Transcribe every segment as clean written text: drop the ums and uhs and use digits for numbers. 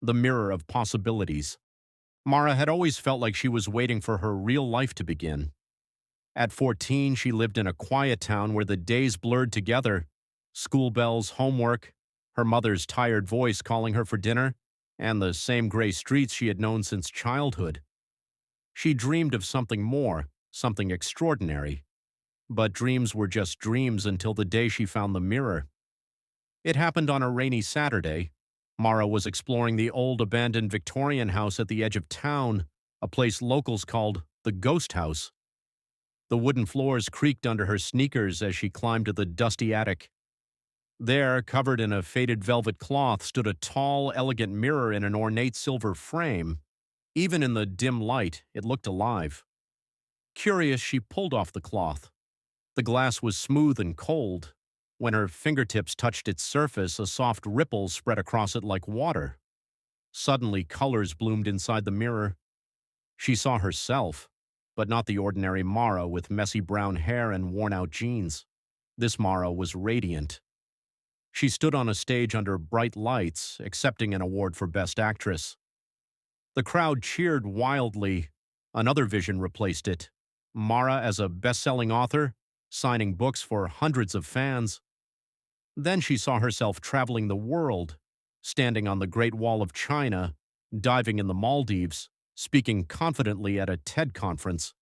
the mirror of possibilities. Mara had always felt like she was waiting for her real life to begin. At 14, she lived in a quiet town where the days blurred together. School bells, homework, her mother's tired voice calling her for dinner, and the same gray streets she had known since childhood. She dreamed of something more, something extraordinary. But dreams were just dreams until the day she found the mirror. It happened on a rainy Saturday. Mara was exploring the old abandoned Victorian house at the edge of town, a place locals called the Ghost House. The wooden floors creaked under her sneakers as she climbed to the dusty attic. There, covered in a faded velvet cloth, stood a tall, elegant mirror in an ornate silver frame. Even in the dim light, it looked alive. Curious, she pulled off the cloth. The glass was smooth and cold. When her fingertips touched its surface, a soft ripple spread across it like water. Suddenly, colors bloomed inside the mirror. She saw herself, but not the ordinary Mara with messy brown hair and worn-out jeans. This Mara was radiant. She stood on a stage under bright lights, accepting an award for Best Actress. The crowd cheered wildly. Another vision replaced it. Mara as a best-selling author, signing books for hundreds of fans. Then she saw herself traveling the world, standing on the Great Wall of China, diving in the Maldives, speaking confidently at a TED conference.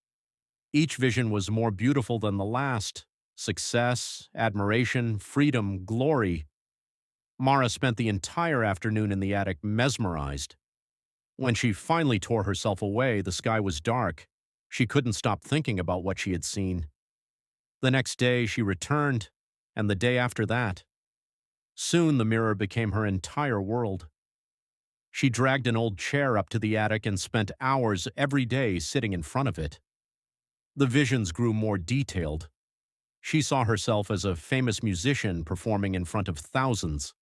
Each vision was more beautiful than the last. Success, admiration, freedom, glory. Mara spent the entire afternoon in the attic mesmerized. When she finally tore herself away, the sky was dark. She couldn't stop thinking about what she had seen. The next day she returned, and the day after that. Soon the mirror became her entire world. She dragged an old chair up to the attic and spent hours every day sitting in front of it. The visions grew more detailed. She saw herself as a famous musician performing in front of thousands.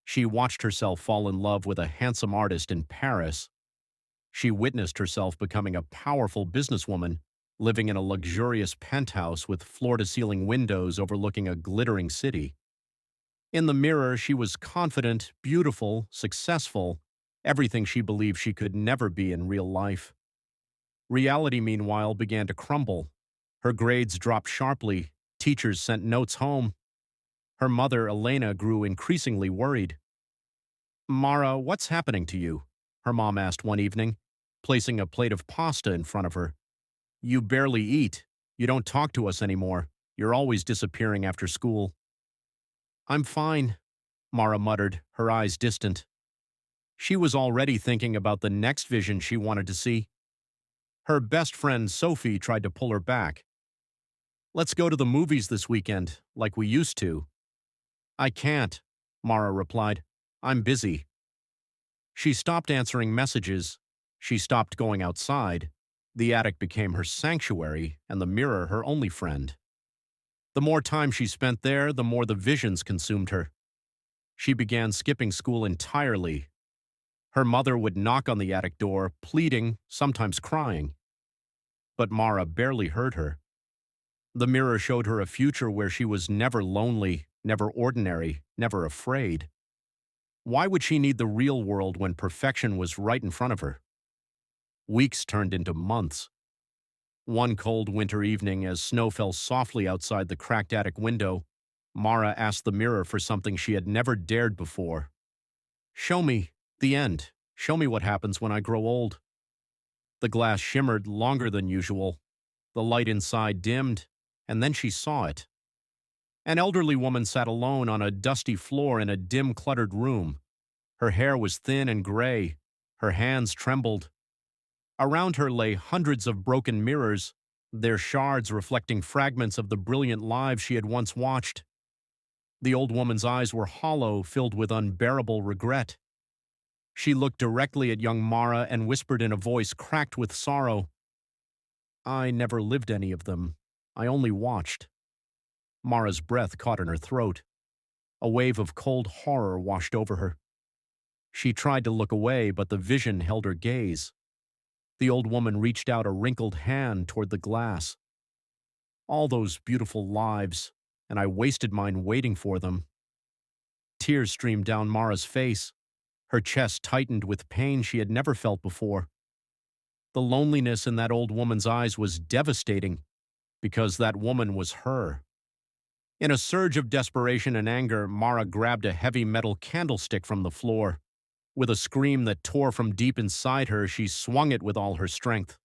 She watched herself fall in love with a handsome artist in Paris. She witnessed herself becoming a powerful businesswoman, living in a luxurious penthouse with floor-to-ceiling windows overlooking a glittering city. In the mirror, she was confident, beautiful, successful, everything she believed she could never be in real life. Reality, meanwhile, began to crumble. Her grades dropped sharply. Teachers sent notes home. Her mother, Elena, grew increasingly worried. "Mara, what's happening to you?" her mom asked one evening, placing a plate of pasta in front of her. "You barely eat. You don't talk to us anymore. You're always disappearing after school." "I'm fine," Mara muttered, her eyes distant. She was already thinking about the next vision she wanted to see. Her best friend, Sophie, tried to pull her back. "Let's go to the movies this weekend, like we used to." "I can't," Mara replied. "I'm busy." She stopped answering messages. She stopped going outside. The attic became her sanctuary, and the mirror her only friend. The more time she spent there, the more the visions consumed her. She began skipping school entirely. Her mother would knock on the attic door, pleading, sometimes crying. But Mara barely heard her. The mirror showed her a future where she was never lonely, never ordinary, never afraid. Why would she need the real world when perfection was right in front of her? Weeks turned into months. One cold winter evening, as snow fell softly outside the cracked attic window, Mara asked the mirror for something she had never dared before. "Show me the end. Show me what happens when I grow old." The glass shimmered longer than usual. The light inside dimmed, and then she saw it. An elderly woman sat alone on a dusty floor in a dim, cluttered room. Her hair was thin and gray. Her hands trembled. Around her lay hundreds of broken mirrors, their shards reflecting fragments of the brilliant lives she had once watched. The old woman's eyes were hollow, filled with unbearable regret. She looked directly at young Mara and whispered in a voice cracked with sorrow, "I never lived any of them. I only watched." Mara's breath caught in her throat. A wave of cold horror washed over her. She tried to look away, but the vision held her gaze. The old woman reached out a wrinkled hand toward the glass. "All those beautiful lives, and I wasted mine waiting for them." Tears streamed down Mara's face. Her chest tightened with pain she had never felt before. The loneliness in that old woman's eyes was devastating because that woman was her. In a surge of desperation and anger, Mara grabbed a heavy metal candlestick from the floor. With a scream that tore from deep inside her, she swung it with all her strength.